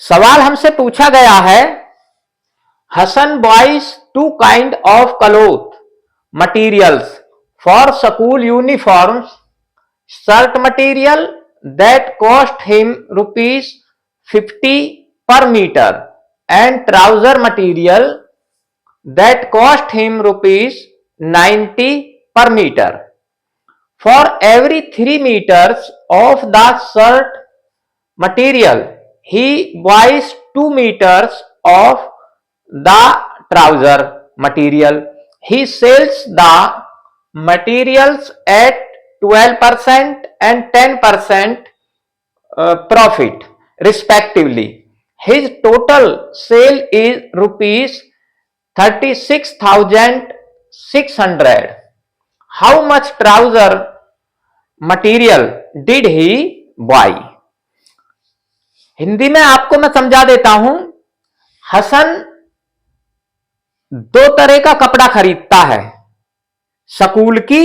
सवाल हमसे पूछा गया है, Hasan buys two kind of cloth materials for school uniforms. Shirt material that cost him rupees 50 per meter and trouser material that cost him rupees 90 per meter. For every 3 meters of the shirt material, he buys 2 meters of the trouser material. He sells the materials at 12% and 10% profit respectively. His total sale is rupees 36,600. How much trouser material did he buy? Hindi में आपको मैं समझा देता हूं। हसन दो तरह का कपड़ा खरीदता है स्कूल की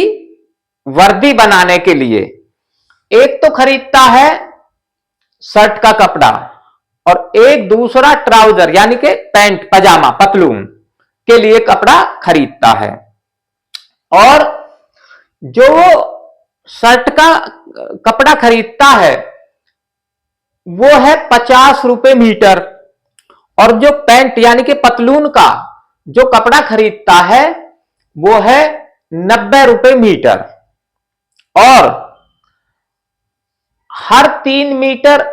वर्दी बनाने के लिए। एक तो खरीदता है शर्ट का कपड़ा और एक दूसरा ट्राउजर यानी कि पैंट पजामा पतलून के लिए कपड़ा खरीदता है। और जो वो शर्ट का कपड़ा खरीदता है वो है 50 रुपए मीटर और जो पैंट यानी कि पतलून का जो कपड़ा खरीदता है वो है 90 रुपए मीटर। और हर 3 मीटर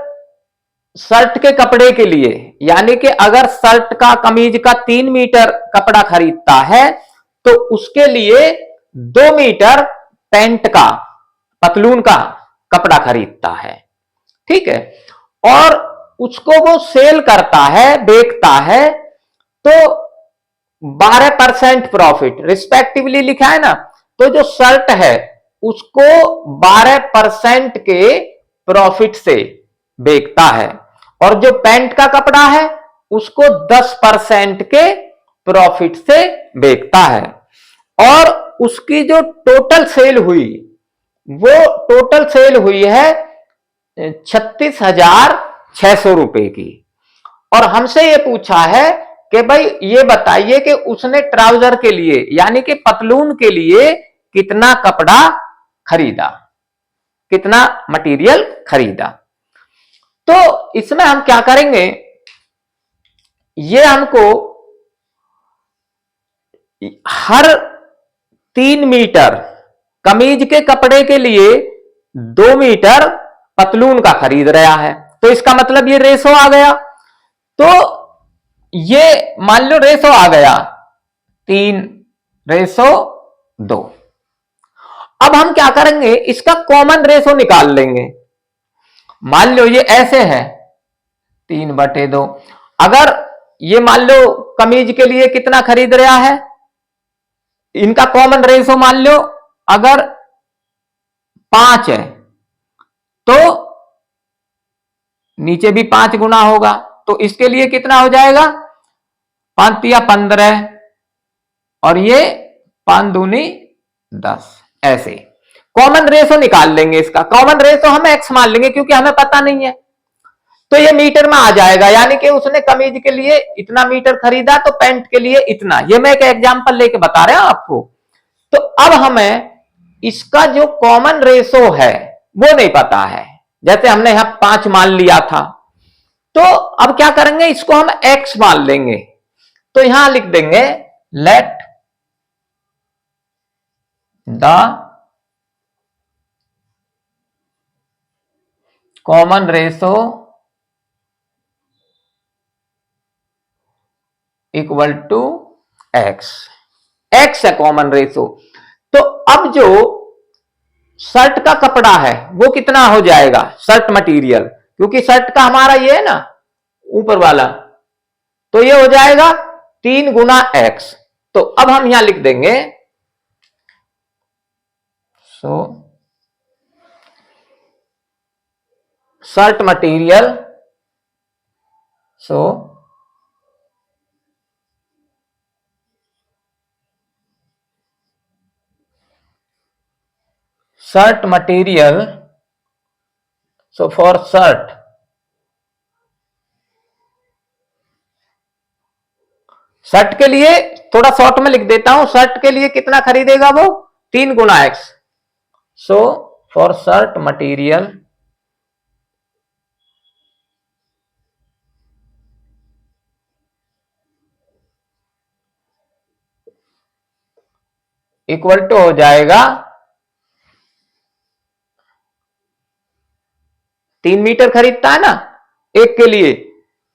शर्ट के कपड़े के लिए यानी कि अगर शर्ट का कमीज का 3 मीटर कपड़ा खरीदता है तो उसके लिए 2 मीटर पैंट का पतलून का कपड़ा खरीदता है। ठीक है। और उसको वो सेल करता है बेचता है तो 12% प्रॉफिट रिस्पेक्टिवली लिखा है ना। तो जो शर्ट है उसको 12% के प्रॉफिट से बेचता है और जो पैंट का कपड़ा है उसको 10% के प्रॉफिट से बेचता है। और उसकी जो टोटल सेल हुई वो टोटल सेल हुई है 36,600 रुपए की। और हमसे ये पूछा है कि भाई ये बताइए कि उसने ट्राउजर के लिए यानी कि पतलून के लिए कितना कपड़ा खरीदा, कितना मटेरियल खरीदा। तो इसमें हम क्या करेंगे, ये हमको हर 3 मीटर कमीज के कपड़े के लिए 2 मीटर पतलून का खरीद रहा है। तो इसका मतलब ये रेशो आ गया। तो ये मान लो रेशो आ गया 3:2। अब हम क्या करेंगे, इसका कॉमन रेशो निकाल लेंगे। मान लो ये ऐसे है 3/2। अगर ये मान लो कमीज के लिए कितना खरीद रहा है, इनका कॉमन रेशो मान लो अगर 5 है तो नीचे भी 5 गुना होगा। तो इसके लिए कितना हो जाएगा 5 या 15 और ये 5 दूनी 10। ऐसे कॉमन रेशो निकाल लेंगे। इसका कॉमन रेशो हम x मान लेंगे क्योंकि हमें पता नहीं है। तो ये मीटर में आ जाएगा यानी कि उसने कमीज के लिए इतना मीटर खरीदा तो पैंट के लिए इतना। ये मैं एक एग्जांपल लेके बता रहा हूं आपको। तो अब हमें इसका जो कॉमन रेशो है वो नहीं पता है। जैसे हमने यहां 5 मान लिया था तो अब क्या करेंगे, इसको हम x मान लेंगे। तो यहां लिख देंगे let the common ratio equal to x। x है कॉमन रेशो। तो अब जो शर्ट का कपड़ा है वो कितना हो जाएगा, शर्ट मटेरियल, क्योंकि शर्ट का हमारा ये है ना ऊपर वाला, तो ये हो जाएगा 3 गुना x। तो अब हम यहां लिख देंगे shirt material shirt material, so for shirt shirt के लिए थोड़ा शॉर्ट में लिख देता हूं, शर्ट के लिए कितना खरीदेगा वो 3 गुना x. So for shirt material equal to हो जाएगा 3 मीटर खरीदता है ना एक के लिए,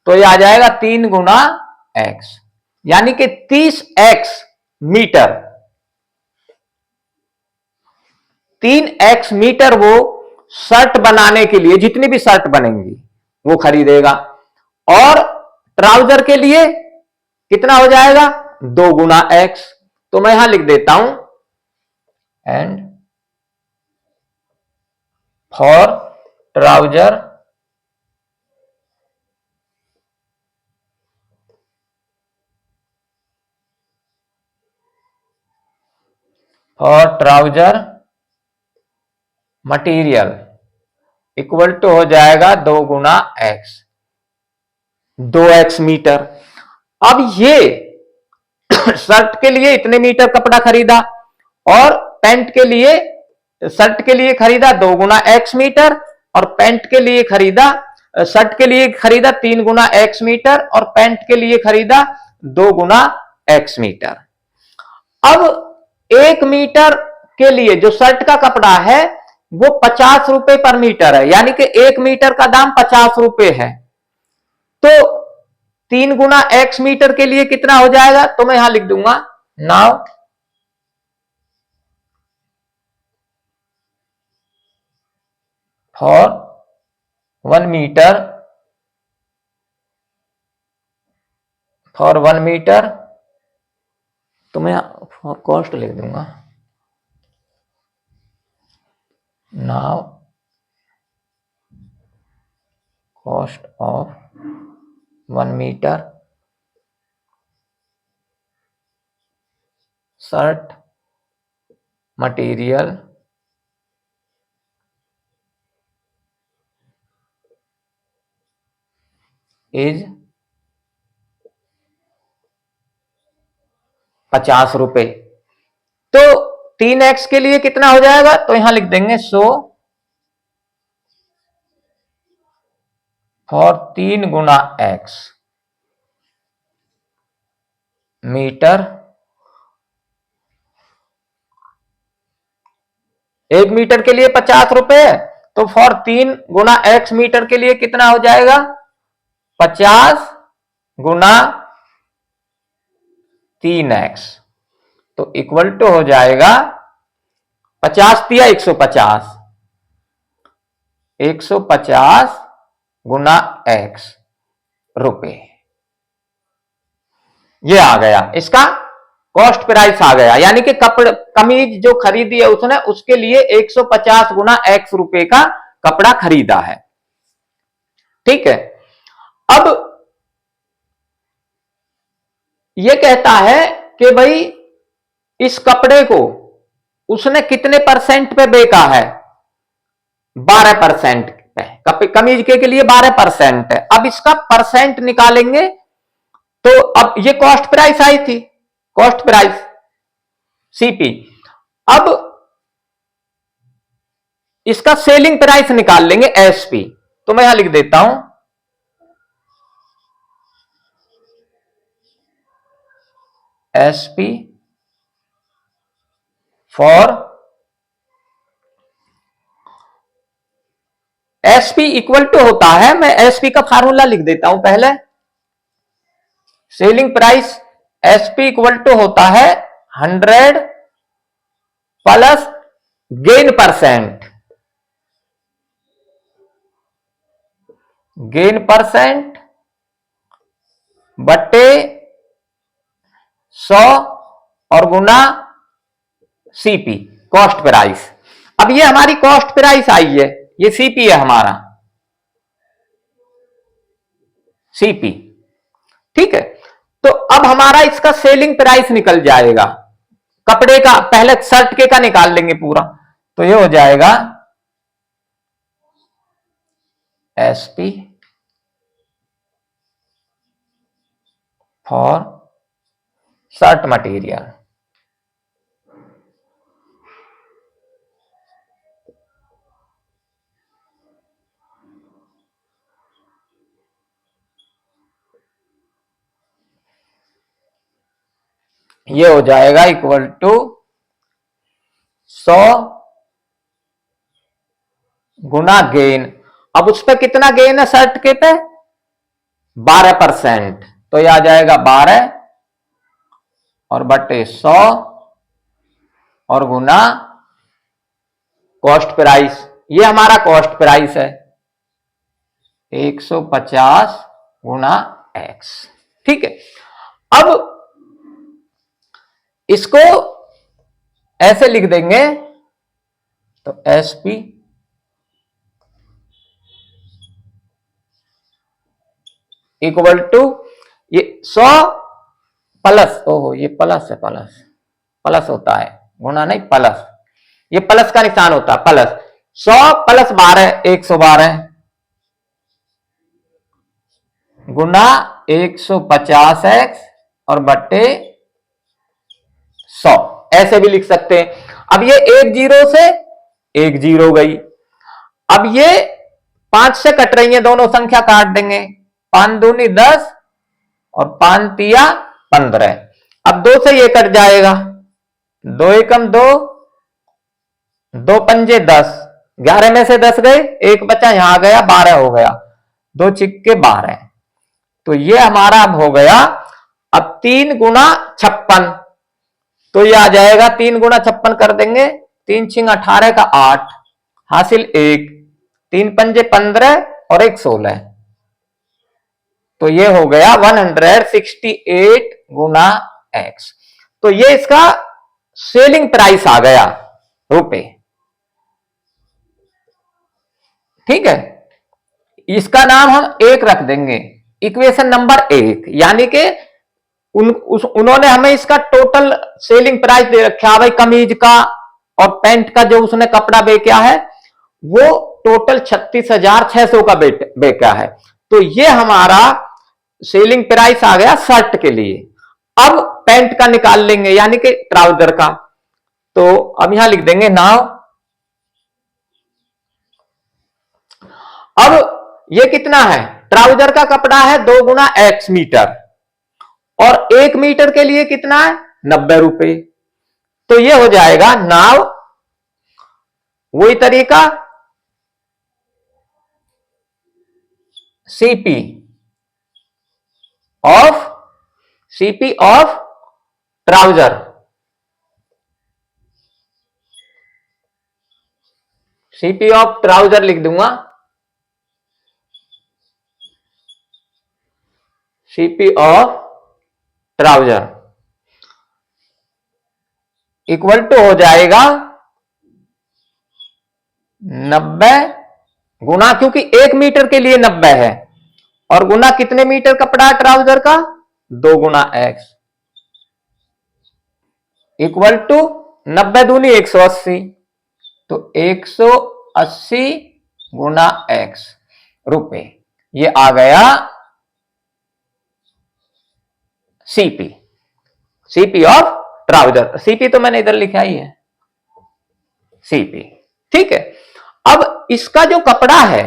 तो ये आ जाएगा 3 गुना एक्स, यानी कि 30 एक्स मीटर, 3 एक्स मीटर वो शर्ट बनाने के लिए, जितनी भी शर्ट बनेंगी वो खरीदेगा। और ट्राउजर के लिए कितना हो जाएगा 2 गुना एक्स। तो मैं यहां लिख देता हूं and for trouser material equal to हो जाएगा 2 गुना एक्स, 2 एक्स मीटर। अब ये शर्ट के लिए इतने मीटर कपड़ा खरीदा और पैंट के लिए, शर्ट के लिए खरीदा 2 गुना एक्स मीटर और पैंट के लिए खरीदा, शर्ट के लिए खरीदा 3 गुना एक्स मीटर और पैंट के लिए खरीदा 2 गुना एक्स मीटर। अब 1 मीटर के लिए जो शर्ट का कपड़ा है वो 50 रुपए पर मीटर है, यानी कि 1 मीटर का दाम 50 रुपए है। तो 3 गुना एक्स मीटर के लिए कितना हो जाएगा, तो मैं यहां लिख दूंगा नाउ फॉर 1 मीटर, तो मैं कॉस्ट लिख दूंगा now cost of 1 metre shirt material is 50 रुपए। तो 3x के लिए कितना हो जाएगा, तो यहां लिख देंगे सो फॉर 3 गुना एक्स मीटर, 1 मीटर के लिए 50 रुपए है, तो फॉर 3 गुना एक्स मीटर के लिए कितना हो जाएगा 50 गुना 3x, तो इक्वल टू हो जाएगा 50 दिया 150, 150 गुना x रुपए, ये आ गया इसका कॉस्ट प्राइस आ गया, यानी कि कपड़े कमीज जो खरीदी है उसने उसके लिए 150 गुना x रुपए का कपड़ा खरीदा है। ठीक है, अब ये कहता है कि भाई इस कपड़े को उसने कितने परसेंट पे बेचा है, 12% पे, कमीज के लिए 12% है। अब इसका परसेंट निकालेंगे, तो अब ये कॉस्ट प्राइस आई थी, कॉस्ट प्राइस सीपी। अब इसका सेलिंग प्राइस निकाल लेंगे एसपी, तो मैं यहां लिख देता हूं SP for SP equal to होता है, मैं एसपी का फार्मूला लिख देता हूं पहले, selling price SP equal to होता है 100 प्लस गेन परसेंट, बट्टे 100 और गुना सीपी कॉस्ट प्राइस। अब ये हमारी कॉस्ट प्राइस आई है, ये सीपी है हमारा सीपी। ठीक है, तो अब हमारा इसका सेलिंग प्राइस निकल जाएगा कपड़े का, पहले शर्ट के का निकाल लेंगे पूरा, तो ये हो जाएगा एसपी फॉर शर्ट मटेरियल। ये हो जाएगा इक्वल टू 100 गुना गेन। अब उस पर कितना गेन है शर्ट के पे? 12%। तो ये आ जाएगा 12 और बटे 100 और गुना कॉस्ट प्राइस। ये हमारा कॉस्ट प्राइस है 150 गुना एक्स। ठीक है, अब इसको ऐसे लिख देंगे तो एस पी इक्वल टू ये 100 प्लस, ओहो ये प्लस है, प्लस प्लस होता है, गुना नहीं प्लस, ये प्लस का निशान होता है, प्लस 100 प्लस 12 112 गुना 150x और बट्टे 100, ऐसे भी लिख सकते हैं। अब ये एक जीरो से एक जीरो गई, अब ये 5 से कट रही है, दोनों संख्या काट देंगे, 5 दूनी 10 और 5 तिया 15। अब 2 से ये कट जाएगा, 2 एकम 2, 2 पंजे 10, 11 में से 10 गए, एक बचा यहां गया, 12 हो गया, 2 छिक्के 12। तो ये हमारा अब हो गया, अब 3 गुना 56, तो ये आ जाएगा 3 गुना 56 कर देंगे, 3 छिंग 18 का 8, हासिल 1, 3 पंजे 15 और 1 16, तो ये हो गया 168 गुना एक्स। तो ये इसका सेलिंग प्राइस आ गया रुपए। ठीक है, इसका नाम हम 1 रख देंगे, इक्वेशन नंबर 1, यानी कि उन्होंने हमें इसका टोटल सेलिंग प्राइस दे रखा भाई, कमीज का और पैंट का जो उसने कपड़ा बेचा है वो टोटल 36,600 का बेचा है। तो ये हमारा सेलिंग प्राइस आ गया शर्ट के लिए। अब पैंट का निकाल लेंगे, यानी कि ट्राउजर का, तो अब यहां लिख देंगे नाउ। अब ये कितना है, ट्राउजर का कपड़ा है 2 गुना एक्स मीटर, और 1 मीटर के लिए कितना है 90 रुपए। तो ये हो जाएगा नाउ वही तरीका, CP of trouser, CP of trouser लिख दूंगा, CP of trouser equal to हो जाएगा 90 गुना, क्योंकि 1 मीटर के लिए 90 है, और गुना कितने मीटर कपड़ा है ट्राउजर का, 2 गुना एक्स, इक्वल टू 90 दूनी 180, तो 180 गुना एक्स रुपए। ये आ गया सीपी ऑफ ट्राउजर। सीपी तो मैंने इधर लिखा ही है, सीपी। ठीक है, अब इसका जो कपड़ा है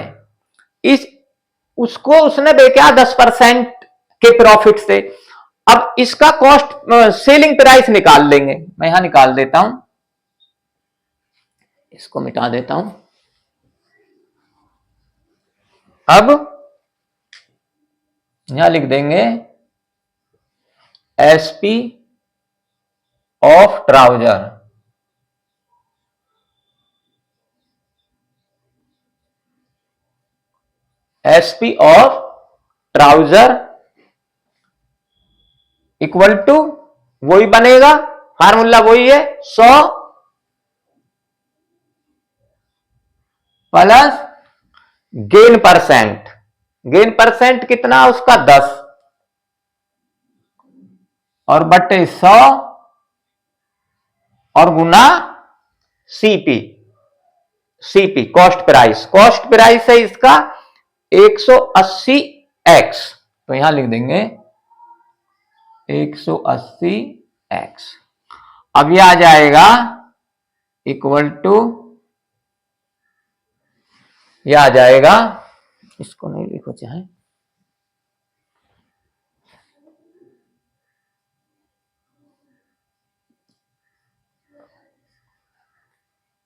उसको उसने बेचा 10% के प्रॉफिट से। अब इसका कॉस्ट सेलिंग प्राइस निकाल लेंगे, मैं यहां निकाल देता हूं, इसको मिटा देता हूं। अब यहां लिख देंगे SP of trouser, SP of trouser equal to वही बनेगा, फार्मूला वही है, 100 plus gain percent. Gain percent कितना उसका 10 और बटे 100 और गुना सीपी कॉस्ट प्राइस है इसका 180x, तो यहां लिख देंगे 180 एक्स। अब ये आ जाएगा इक्वल टू, ये आ जाएगा, इसको नहीं लिखो चाहे,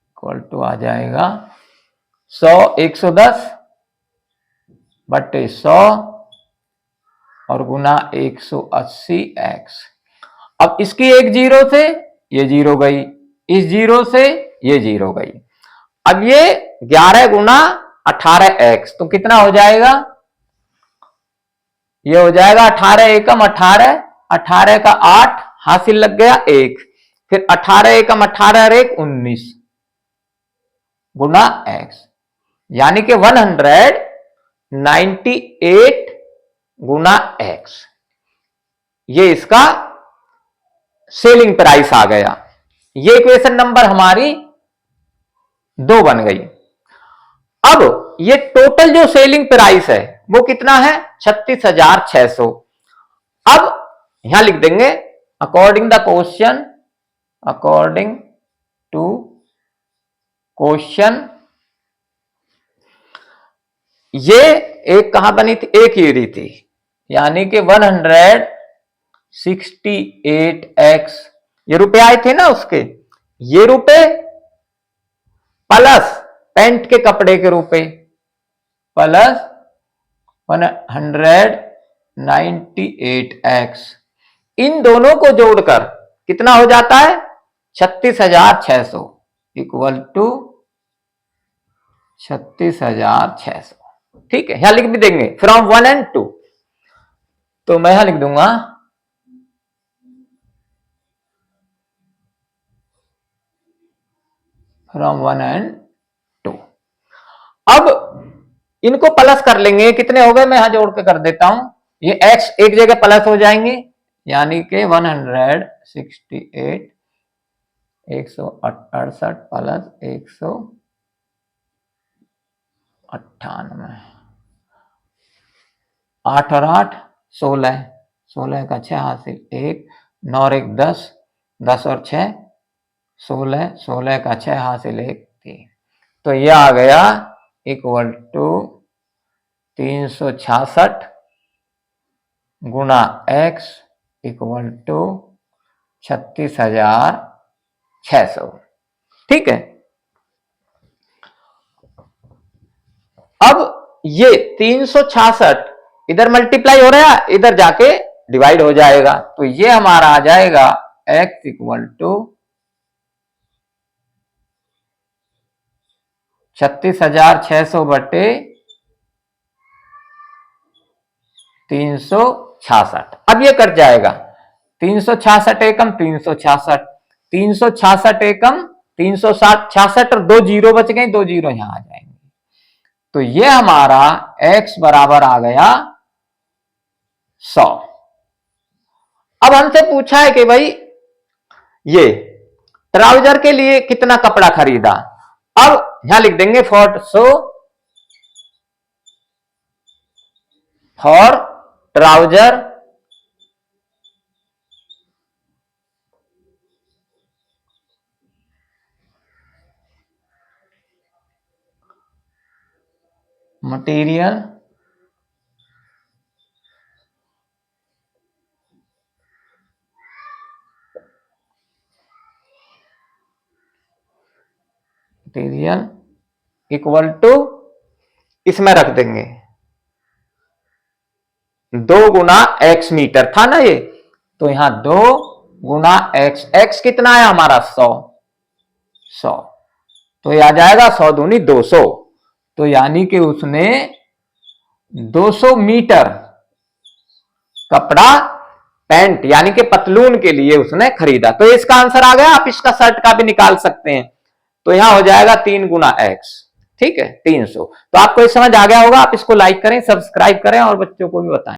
इक्वल टू आ जाएगा 110 बटे 100 और गुना 180 एक्स। अब इसकी एक जीरो से ये जीरो गई, इस जीरो से ये जीरो गई। अब ये 11 गुना 18 एक्स, तो कितना हो जाएगा, ये हो जाएगा 18 एकम 18, 18 का 8 हासिल लग गया 1, फिर 18 एकम 18 और 1 19 गुना एक्स, यानी कि 198 गुना एक्स। ये इसका सेलिंग प्राइस आ गया। ये इक्वेशन नंबर हमारी 2 बन गई। अब ये टोटल जो सेलिंग प्राइस है वो कितना है, 36,600। अब यहां लिख देंगे according the question, according to question, ये एक कहां बनी थी, एक ही रही थी, यानी कि 168x, ये रुपए आए थे ना उसके, ये रुपए प्लस पैंट के कपड़े के रुपए प्लस 198x, इन दोनों को जोड़कर कितना हो जाता है 36,600 इक्वल टू 36,600। ठीक है, यहां लिख भी देंगे फ्रॉम 1 and 2, तो मैं यहां लिख दूंगा फ्रॉम 1 and 2। अब इनको प्लस कर लेंगे, कितने हो गए मैं यहां जोड़ के कर देता हूं, ये x एक जगह प्लस हो जाएंगे, यानी कि 168 168 प्लस 198, 8 और 8 16, 16 का 6 हासिल 1, 9 और 1 10, 10 और 6 16, 16 का 6 हासिल 1 3, तो यह आ गया इक्वल टू 366 गुना x इक्वल टू 36,600। ठीक है, अब ये 366 इधर मल्टीप्लाई हो रहा है, इधर जाके डिवाइड हो जाएगा, तो ये हमारा आ जाएगा x इक्वल टू 36,600 बटे 366। अब ये कट जाएगा, 366 एकम 366, 366 एकम 366 और 2 जीरो बच गए, 2 जीरो यहां आ जाएंगे, तो ये हमारा x बराबर आ गया 100। अब हमसे पूछा है कि भाई ये ट्राउजर के लिए कितना कपड़ा खरीदा, अब यहां लिख देंगे for trouser material equal to, इसमें रख देंगे 2 गुना x मीटर था ना ये, तो यहां 2 गुना x कितना है हमारा 100, तो ये आ जाएगा 100 दूनी 200, तो यानी कि उसने 200 मीटर कपड़ा पैंट यानी कि पतलून के लिए उसने खरीदा, तो इसका आंसर आ गया। आप इसका शर्ट का भी निकाल सकते हैं, तो यहां हो जाएगा 3 गुना x, ठीक है 300। तो आपको ये समझ आ गया होगा, आप इसको लाइक करें, सब्सक्राइब करें और बच्चों को भी बताएं।